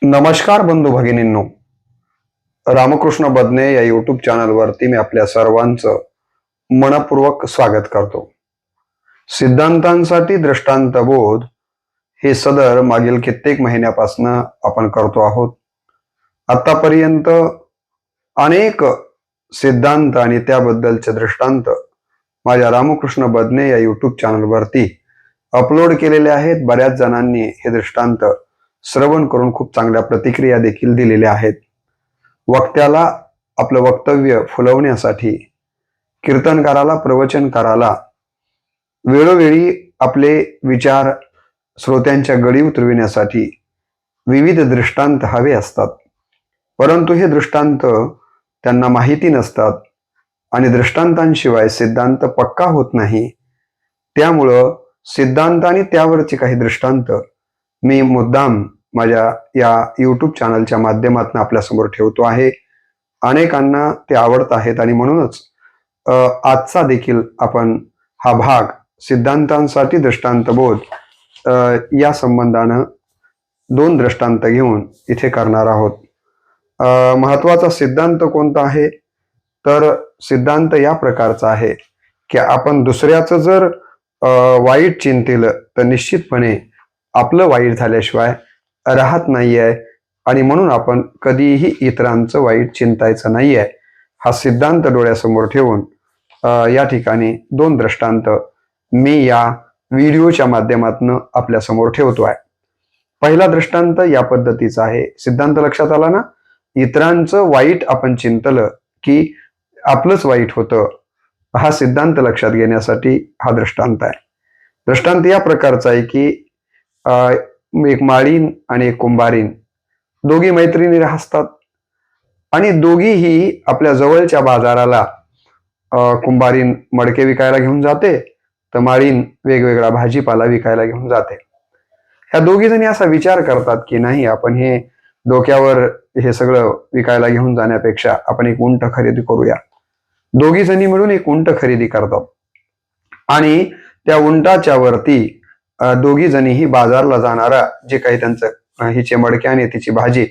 नमस्कार बंधू भगिनींनो, रामकृष्ण बदने या यूट्यूब चॅनलवरती मी आपल्या सर्वांचं मनपूर्वक स्वागत करतो. सिद्धांतांसाठी दृष्टांतबोध हे सदर मागील कित्येक महिन्यापासून आपण करतो आहोत. आतापर्यंत अनेक सिद्धांत आणि त्याबद्दलचे दृष्टांत माझ्या रामकृष्ण बदने या यूट्यूब चॅनलवरती अपलोड केलेले आहेत. बऱ्याच जणांनी हे दृष्टांत श्रवण करून खूप चांगल्या प्रतिक्रिया देखील दिलेल्या आहेत. वक्त्याला आपलं वक्तव्य फुलवण्यासाठी, कीर्तनकाराला, प्रवचनकाराला वेळोवेळी आपले विचार श्रोत्यांच्या गळी उतरविण्यासाठी विविध दृष्टांत हवे असतात. परंतु हे दृष्टांत त्यांना माहिती नसतात आणि दृष्टांतांशिवाय सिद्धांत पक्का होत नाही. त्यामुळं सिद्धांत आणि त्यावरचे काही दृष्टांत मी मुद्दाम माझ्या या यूट्यूब चॅनलच्या माध्यमातून आपल्यासमोर ठेवतो आहे. अनेकांना ते आवडत आहेत आणि म्हणूनच आजचा देखील आपण हा भाग सिद्धांतांसाठी दृष्टांतबोध या संबंधानं 2 दृष्टांत घेऊन इथे करणार आहोत. महत्वाचा सिद्धांत कोणता आहे तर सिद्धांत या प्रकारचा आहे की आपण दुसऱ्याचं जर वाईट चिंतेलं तर निश्चितपणे आपलं वाईट झाल्याशिवाय राहत नाहीये आणि म्हणून आपण कधीही इतरांचं वाईट चिंतायचं नाहीये. हा सिद्धांत डोळ्यासमोर ठेवून या ठिकाणी 2 दृष्टांत मी या व्हिडिओच्या माध्यमातून आपल्यासमोर ठेवतो आहे. पहिला दृष्टांत या पद्धतीचा आहे. सिद्धांत लक्षात आला ना? इतरांचं वाईट आपण चिंतलं की आपलंच वाईट होतं. हा सिद्धांत लक्षात घेण्यासाठी हा दृष्टांत आहे. दृष्टांत या प्रकारचा आहे की एक माळीन आणि एक कुंभारीन दोघी मैत्रिणी असतात आणि दोघीही आपल्या जवळच्या बाजाराला कुंभारीन मडके विकायला घेऊन जाते तर माळीन वेगवेगळा भाजीपाला विकायला घेऊन जाते. ह्या दोघी जणी असा विचार करतात की नाही, आपण हे डोक्यावर हे सगळं विकायला घेऊन जाण्यापेक्षा आपण एक उंट खरेदी करूया. दोघी जणी मिळून एक उंट खरेदी करतात आणि त्या उंटाच्या वरती दोघी जणीही बाजारला जाणारा जे काही त्यांचं हिचे मडके आणि तिची भाजी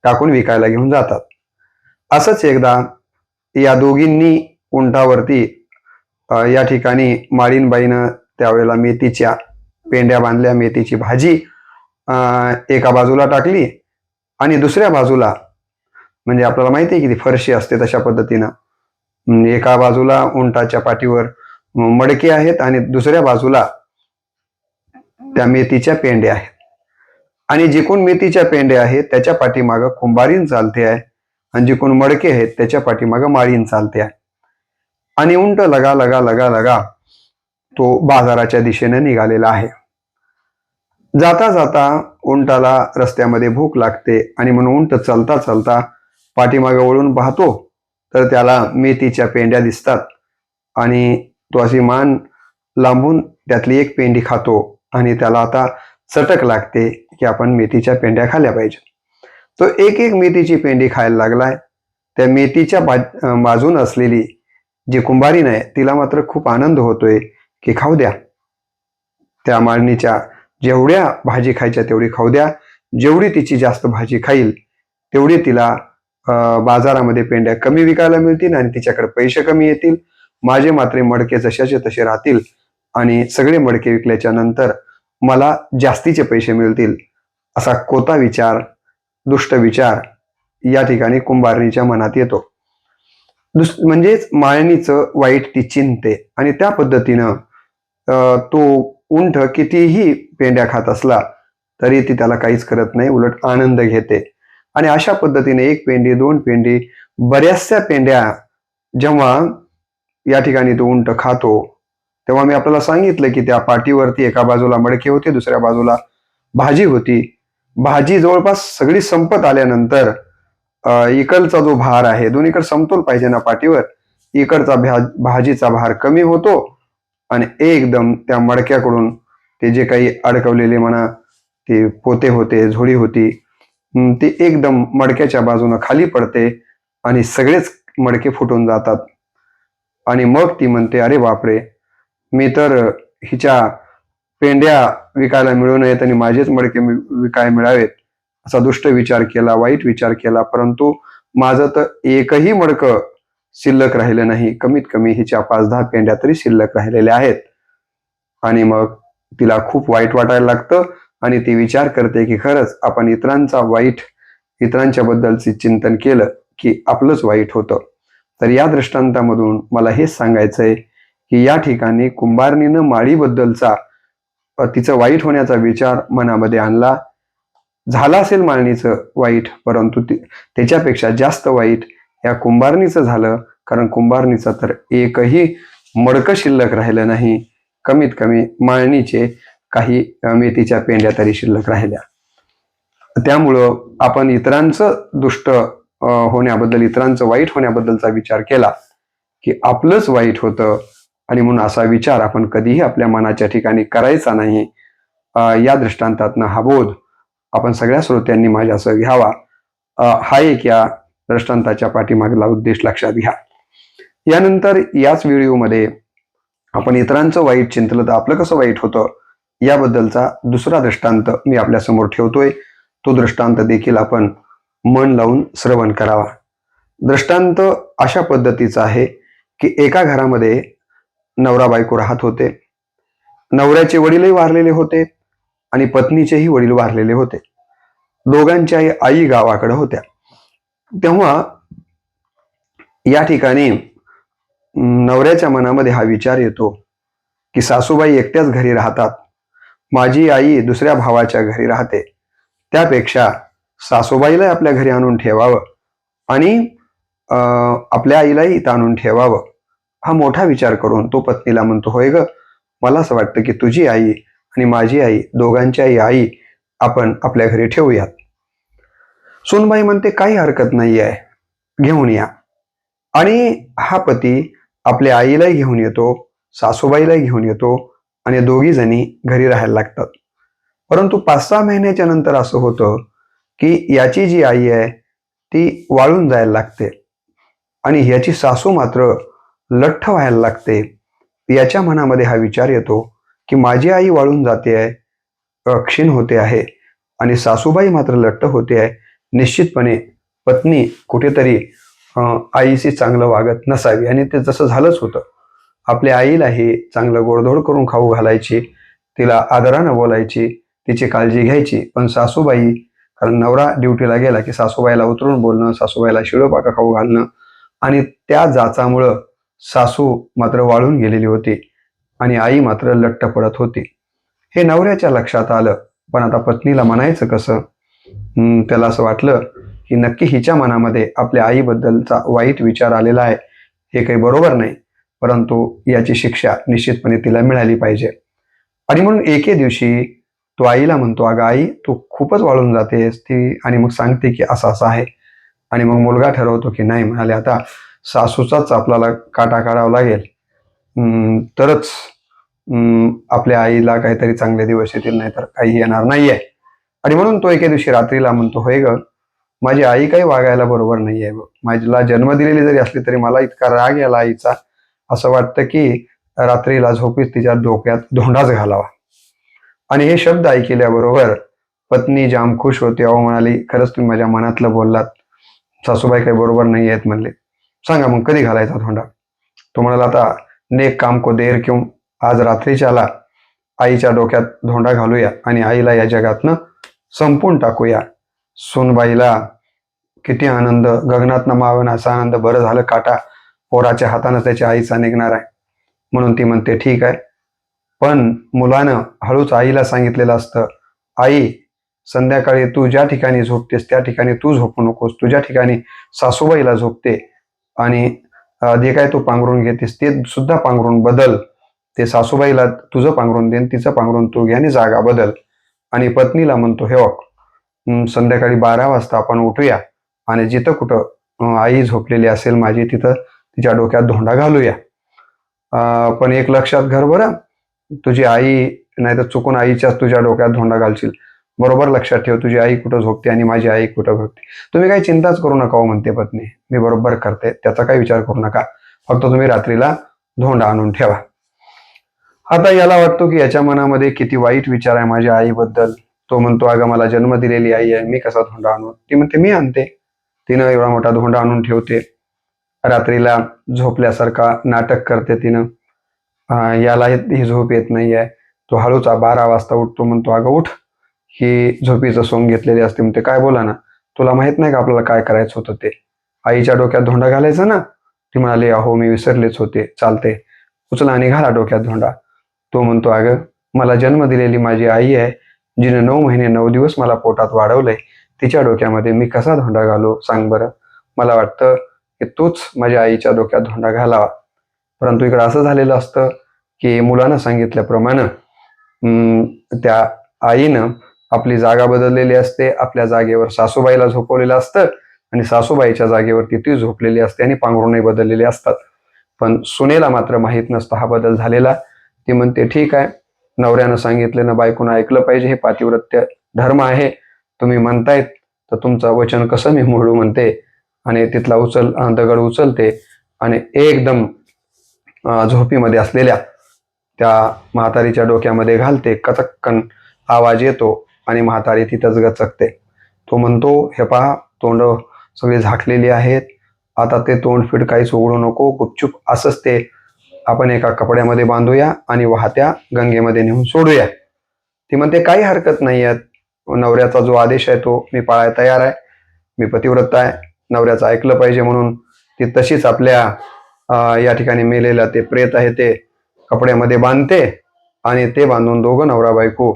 टाकून विकायला घेऊन जातात. असंच एकदा या दोघींनी उंटावरती या ठिकाणी माळीनबाईनं त्यावेळेला मेथीच्या पेंड्या बांधल्या, मेथीची भाजी एका बाजूला टाकली आणि दुसऱ्या बाजूला, म्हणजे आपल्याला माहिती आहे की ती फरशी असते तशा पद्धतीनं, एका बाजूला उंटाच्या पाठीवर मडके आहेत आणि दुसऱ्या बाजूला त्या मेथीच्या पेंड्या आहेत आणि जिकून मेथीच्या पेंड्या आहेत त्याच्या पाठीमागं कुंभारीन चालते आहे आणि जिकून मडके आहेत त्याच्या पाठीमागं माळीन चालते आहे आणि उंट लगा लगा लगा लगा तो बाजाराच्या दिशेने निघालेला आहे. जाता जाता उंटाला रस्त्यामध्ये भूक लागते आणि म्हणून उंट चालता चालता पाठीमागे वळून पाहतो तर त्याला मेथीच्या पेंड्या दिसतात आणि तो अशी मान लांबून त्यातली एक पेंडी खातो आणि त्याला आता चटक लागते की आपण मेथीच्या पेंड्या खाल्ल्या पाहिजे. तो एक एक मेथीची पेंडी खायला लागलाय. त्या मेथीच्या बाजून असलेली जी कुंभारीण आहे तिला मात्र खूप आनंद होतोय की खाऊ द्या, त्या माळणीच्या जेवढ्या भाजी खायच्या तेवढी खाऊ द्या, जेवढी तिची जास्त भाजी खाईल तेवढी तिला बाजारामध्ये पेंड्या कमी विकायला मिळतील आणि तिच्याकडे पैसे कमी येतील. माझे मात्र मडके जशाचे तसे राहतील आणि सगळे मडके विकल्याच्या नंतर मला जास्तीचे पैसे मिळतील. असा कोता विचार, दुष्ट विचार या ठिकाणी कुंभारणीच्या मनात येतो. म्हणजेच माळणीचं वाईट ती चिंते आणि त्या पद्धतीनं तो उंट कितीही पेंड्या खात असला तरी ती त्याला काहीच करत नाही, उलट आनंद घेते. आणि अशा पद्धतीने 1 पेंडी, 2 पेंडी, बऱ्याचशा पेंड्या जेव्हा या ठिकाणी तो उंट खातो तेव्हा मी आपल्याला सांगितलं की त्या पाठीवरती एका बाजूला मडके होते, दुसऱ्या बाजूला भाजी होती. भाजी जवळपास सगळी संपत आल्यानंतर इकडचा जो भार आहे, दोन्हीकडे समतोल पाहिजे ना पाठीवर, इकडचा भाजीचा भार कमी होतो आणि एकदम त्या मडक्याकडून ते जे काही अडकवलेले म्हणा ते पोते होते, झोळी होती, ती एकदम मडक्याच्या बाजूने खाली पडते आणि सगळेच मडके फुटून जातात. आणि मग ती म्हणते, अरे बापरे, मी तर हिच्या पेंड्या विकायला मिळू नयेत आणि माझेच मडके विकायला मिळावेत असा दुष्ट विचार केला, वाईट विचार केला, परंतु माझं तर एकही मडकं शिल्लक राहिलं नाही. कमीत कमी हिच्या 5-10 पेंड्या तरी शिल्लक राहिलेल्या आहेत. आणि मग तिला खूप वाईट वाटायला लागतं आणि ती विचार करते की खरंच आपण इतरांच्या बद्दलचे चिंतन केलं की आपलंच वाईट होतं. तर या दृष्टांतामधून मला हेच सांगायचंय की या ठिकाणी कुंभारणीनं माळीबद्दलचा तिचं वाईट होण्याचा विचार मनामध्ये आणला. झालं असेल माळणीचं वाईट, परंतु त्याच्यापेक्षा जास्त वाईट या कुंभारणीचं झालं, कारण कुंभारणीचं तर एकही मडकं शिल्लक राहिलं नाही. कमीत कमी माळणीचे काही मेथीच्या पेंड्या तरी शिल्लक राहिल्या. त्यामुळं आपण इतरांचं दुष्ट होण्याबद्दल, इतरांचं वाईट होण्याबद्दलचा विचार केला की आपलंच वाईट होतं, आणि म्हणून असा विचार आपण कधीही आपल्या मनाच्या ठिकाणी करायचा नाही. या दृष्टांतातनं हा बोध आपण सगळ्या श्रोत्यांनी माझ्यासह घ्यावा. हा एक या दृष्टांताच्या पाठीमागला उद्देश लक्षात घ्या. यानंतर याच व्हिडिओमध्ये आपण इतरांचं वाईट चिंतलं तर आपलं कसं वाईट होतं याबद्दलचा दुसरा दृष्टांत मी आपल्यासमोर ठेवतोय. तो दृष्टांत देखील आपण मन लावून श्रवण करावा. दृष्टांत अशा पद्धतीचा आहे की एका घरामध्ये नवरा बायको राहत होते. नवऱ्याचे वडीलही वारलेले होते आणि पत्नीचेही वडील वारलेले होते. दोघांच्या आई गावाकडे होत्या. तेव्हा या ठिकाणी नवऱ्याच्या मनामध्ये हा विचार येतो की सासूबाई एकट्याच घरी राहतात, माझी आई दुसऱ्या भावाच्या घरी राहते, त्यापेक्षा सासूबाईला आपल्या घरी आणून ठेवावं आणि आपल्या आईलाही इथं आणून ठेवावं. हा मोठा विचार करून तो पत्नीला म्हणतो, होय ग, मला असं वाटतं की तुझी आई आणि माझी आई, दोघांच्याही आई आपण आपल्या घरी ठेवूयात. सुनबाई म्हणते, काही हरकत नाही आहे, घेऊन या. आणि हा पती आपल्या आईलाही घेऊन येतो, सासूबाईलाही घेऊन येतो आणि दोघी जणी घरी राहायला लागतात. परंतु 5-6 महिन्याच्या नंतर असं होतं की याची जी आई आहे ती वाळून जायला लागते आणि याची सासू मात्र लठ्ठ व्हायला लागते. याच्या मनामध्ये हा विचार येतो की माझी आई वाळून जाते आहे, क्षीण होते आहे आणि सासूबाई मात्र लठ्ठ होते आहे. निश्चितपणे पत्नी कुठेतरी आईशी चांगलं वागत नसावी, आणि ते जसं झालंच होतं. आपल्या आईलाही चांगलं गोडधोड करून खाऊ घालायची, तिला आदरानं बोलायची, तिची काळजी घ्यायची. पण सासूबाई, कारण नवरा ड्युटीला गेला की सासूबाईला उतरून बोलणं, सासूबाईला शिळोपाका खाऊ घालणं, आणि त्या जाचामुळं सासू मात्र वाळून गेलेली होती आणि आई मात्र लठ्ठ पडत होती. हे नवऱ्याच्या लक्षात आलं, पण आता पत्नीला म्हणायचं कसं? त्याला असं वाटलं की नक्की हिच्या मनामध्ये आपल्या आईबद्दलचा वाईट विचार आलेला आहे, हे काही बरोबर नाही, परंतु याची शिक्षा निश्चितपणे तिला मिळाली पाहिजे. आणि म्हणून एके दिवशी तो आईला म्हणतो, अगं आई, तू खूपच वाळून जातेस. ती आणि मग सांगते की असं असं आहे. आणि मग मुलगा ठरवतो की नाही, म्हणाले आता सासूचाच आपल्याला काटा काढावा लागेल, तरच आपल्या आईला काहीतरी चांगले दिवस येतील, नाही तर काही येणार नाहीये. आणि म्हणून तो एके दिवशी रात्रीला म्हणतो, होय ग, माझी आई काही वागायला बरोबर नाहीये. माझ्याला जन्म दिलेली जरी असली तरी मला इतका राग याला आईचा, असं वाटतं की रात्रीला झोपीत तिच्या डोक्यात धोंडाच घालावा. आणि हे शब्द ऐकल्याबरोबर पत्नी जाम खुश होते. अहो, म्हणाली, खरंच तुम्ही माझ्या मनातलं बोललात, सासूबाई काही बरोबर नाही आहेत म्हणले. सांगा मग कधी घालायचा धोंडा? तो म्हणाला, आता नेक काम को देर क्यों, आज रात्रीच्याला आईच्या डोक्यात धोंडा घालूया आणि आईला या जगातनं संपून टाकूया. सुनबाईला किती आनंद, गगनात मावेना असा आनंद. बरं झालं काटा पोराच्या हातानं त्याच्या आईचा निघणार आहे. म्हणून ती म्हणते, ठीक आहे. पण मुलानं हळूच आईला सांगितलेलं असतं, आई, संध्याकाळी तू ज्या ठिकाणी झोपतेस त्या ठिकाणी तू झोपू नकोस, तुझ्या ठिकाणी सासूबाईला झोपते, आणि जे काय तू पांघरून घेतेस ते सुद्धा पांघरून बदल. ते सासूबाईला तुझं पांघरून देन, तिचं पांघरून तू घे आणि जागा बदल. आणि पत्नीला म्हणतो, हे बघ, संध्याकाळी 12 वाजता आपण उठूया आणि जिथं कुठं आई झोपलेली असेल माझी, तिथं तिच्या डोक्यात धोंडा घालूया. पण एक लक्षात घर बरं, तुझी आई नाही तर चुकून आईच्याच तुझ्या डोक्यात धोंडा घालशील. बरोबर लक्षात ठेव, तुझी आई कुठं झोपते आणि माझी आई कुठं झोपते. तुम्ही काही चिंताच करू नका, म्हणते पत्नी, मी बरोबर करते, त्याचा काही विचार करू नका, फक्त तुम्ही रात्रीला धोंडा आणून ठेवा. आता याला वाटतो की याच्या मनामध्ये किती वाईट विचार आहे माझ्या आईबद्दल, तो म्हणतो, अगं मला जन्म दिलेली आई आहे, मी कसा धोंडा आणू? ती म्हणते, मी आणते. तिनं एवढा मोठा धोंडा आणून ठेवते. रात्रीला झोपल्यासारखा नाटक करते तिनं. याला ही झोप येत नाहीये. तो हळूच 12 वाजता उठतो. म्हणतो, अगं उठ, ही झोपीचं सोंग घेतलेली असते. म्हणते, काय बोला ना, तुला माहित नाही का आपल्याला काय करायचं होतं ते? आईच्या डोक्यात धोंडा घालायचा ना? ती म्हणाली, अहो मी विसरलेच होते. चालते, उचला आणि घाला डोक्यात धोंडा. तो म्हणतो, अगं मला जन्म दिलेली माझी आई आहे, जिने 9 महिने 9 दिवस मला पोटात वाढवलंय, तिच्या डोक्यामध्ये मी कसा धोंडा घालू सांग बरं? मला वाटतं की तूच माझ्या आईच्या डोक्यात धोंडा घालावा. परंतु इकडं असं झालेलं असतं की मुलानं सांगितल्याप्रमाणे त्या आईनं आपली जागा बदललेली असते. आपल्या जागेवर सासूबाईला झोपवलेलं असतं आणि सासूबाईच्या जागेवरती ती झोपलेली असते आणि पांघरूणही बदललेले असतात. पण सुनेला मात्र माहीत नसतं हा बदल झालेला. ती म्हणते, ठीक आहे, नवऱ्यानं सांगितलं ना, बायकोनं ऐकलं पाहिजे, हे पातिव्रत्य धर्म आहे. तुम्ही म्हणतायत तर तुमचं वचन कसं मी मोडू म्हणते. आणि तिथला दगड उचलते आणि एकदम झोपीमध्ये असलेल्या त्या म्हातारीच्या डोक्यामध्ये घालते. कचक्कन आवाज येतो आणि म्हातारी तिथंच गचकते. तो म्हणतो, हे पहा, तोंड सगळी झाकलेली आहेत, आता ते तोंडफीड काहीच उघडू नको, गुपचूप असंच ते आपण एका कपड्यामध्ये बांधूया आणि वाहत्या गंगेमध्ये नेऊन सोडूया. ती म्हणते, काही हरकत नाही आहे, नवऱ्याचा जो आदेश आहे तो मी पाळायला तयार आहे, मी पतिव्रत आहे, नवऱ्याचं ऐकलं पाहिजे म्हणून ती तशीच आपल्या या ठिकाणी मेलेला ते प्रेत आहे ते कपड्यामध्ये बांधते आणि ते बांधून दोघं नवरा बायको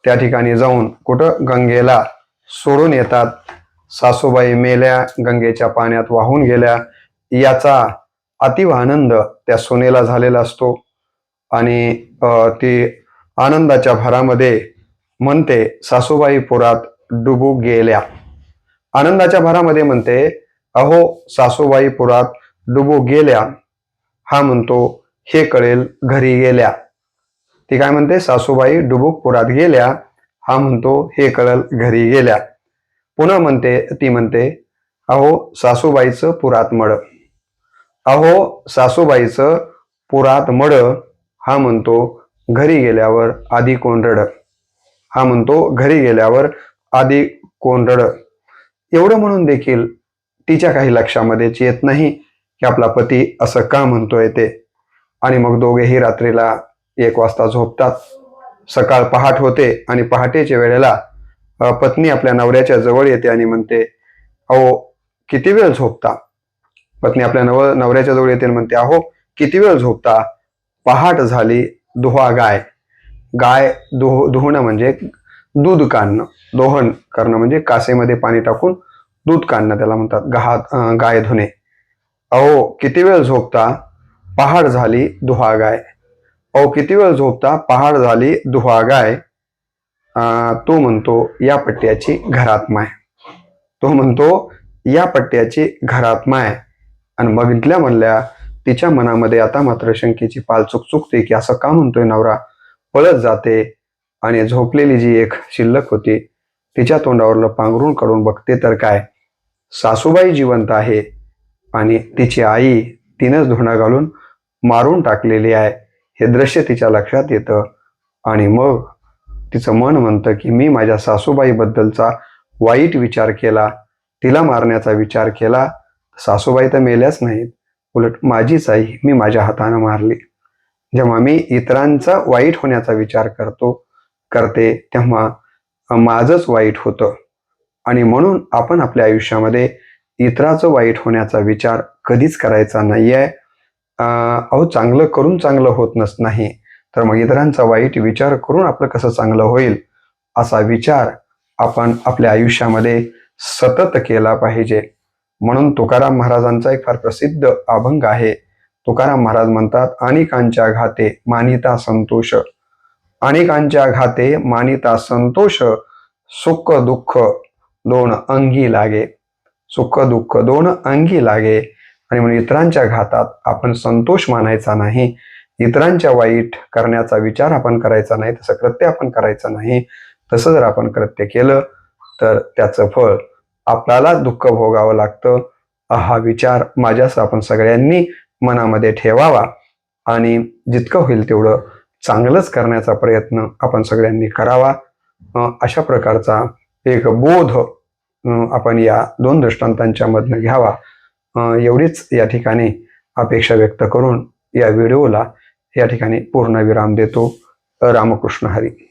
त्या ठिकाणी जाऊन कुठं गंगेला सोडून येतात. सासूबाई मेल्या, गंगेच्या पाण्यात वाहून गेल्या, याचा अतीव आनंद त्या सोनेला झालेला असतो. आणि ती आनंदाच्या भरामध्ये म्हणते, सासूबाई पुरात डुबू गेल्या. आनंदाच्या भरामध्ये म्हणते, अहो सासूबाई पुरात डुबू गेल्या. हा म्हणतो, हे कळेल घरी गेल्या. ती काय म्हणते, सासूबाई डुबुक पुरात गेल्या. हा म्हणतो, हे कळेल घरी गेल्या. पुन्हा म्हणते, ती म्हणते, अहो सासूबाईचं पुरात मड. अहो सासूबाईचं पुरात मड. हा म्हणतो, घरी गेल्यावर आधी कोण रड. हा म्हणतो, घरी गेल्यावर आधी कोण रड. एवढं म्हणून देखील तिच्या काही लक्षामध्येच येत नाही की आपला पती असं का म्हणतोय ते. आणि मग दोघेही रात्रीला 1 वाजता झोपतात. सकाळ पहाट होते आणि पहाटेच्या वेळेला पत्नी आपल्या नवऱ्याच्या जवळ येते आणि म्हणते, अहो किती वेळ झोपता? पत्नी आपल्या नवऱ्याच्या जवळ येते आणि म्हणते, अहो किती वेळ झोपता? पहाट झाली, दुहा गाय. गाय दुहणं म्हणजे दूध काढणं, दोहन करणं म्हणजे कासेमध्ये पाणी टाकून दूध काढणं, त्याला म्हणतात गाय धुणे. अहो किती वेळ झोपता? पहाट झाली, दुहा गाय. अहो किती वेळ झोपता? पहाट झाली, दुहा गाय. तो म्हणतो, या पट्ट्याची घरात माय. तो म्हणतो, या पट्ट्याची घरात माय. आणि बघितल्या म्हणल्या तिच्या मनामध्ये आता मात्र शंकेची पाल चुकचुकते की असं का म्हणतोय नवरा. पळत जाते आणि झोपलेली जी एक शिल्लक होती तिच्या तोंडावरलं पांघरून काढून बघते तर काय, सासूबाई जिवंत आहे आणि तिची आई तिनंच धुणा घालून मारून टाकलेली आहे. हे दृश्य तिच्या लक्षात येतं आणि मग तिचं मन म्हणतं की मी माझ्या सासूबाईबद्दलचा वाईट विचार केला, तिला मारण्याचा विचार केला. सासूबाई तर मेल्याच नाहीत, उलट माझीच आई मी माझ्या हातानं मारली. जेव्हा मी इतरांचा वाईट होण्याचा विचार करते तेव्हा माझंच वाईट होतं. आणि म्हणून आपण आपल्या आयुष्यामध्ये इतराचं वाईट होण्याचा विचार कधीच करायचा नाहीये. अहो चांगलं करून चांगलं होत नाही, तर मग इतरांचा वाईट विचार करून आपलं कसं चांगलं होईल असा विचार आपण आपल्या आयुष्यामध्ये सतत केला पाहिजे. म्हणून तुकाराम महाराजांचा एक फार प्रसिद्ध अभंग आहे. तुकाराम महाराज म्हणतात, अनेकांच्या घाते मानिता संतोष, अनेकांच्या घाते मानिता संतोष, सुख दुःख दोन अंगी लागे. सुख दुःख दोन अंगी लागे. आणि म्हणून इतरांच्या घातात आपण संतोष मानायचा नाही, इतरांच्या वाईट करण्याचा विचार आपण करायचा नाही, तसं कृत्य आपण करायचं नाही. तसं जर आपण कृत्य केलं तर त्याचं फळ आपल्याला दुःख भोगावं लागतं. हा विचार माझ्यासह आपण सगळ्यांनी मनामध्ये ठेवावा आणि जितकं होईल तेवढं चांगलंच करण्याचा प्रयत्न आपण सगळ्यांनी करावा. अशा प्रकारचा एक बोध आपण या दोन दृष्टांतांच्या मधनं घ्यावा, एवढीच या ठिकाणी अपेक्षा व्यक्त करून या व्हिडिओला या ठिकाणी पूर्णविराम देतो. रामकृष्ण हरी.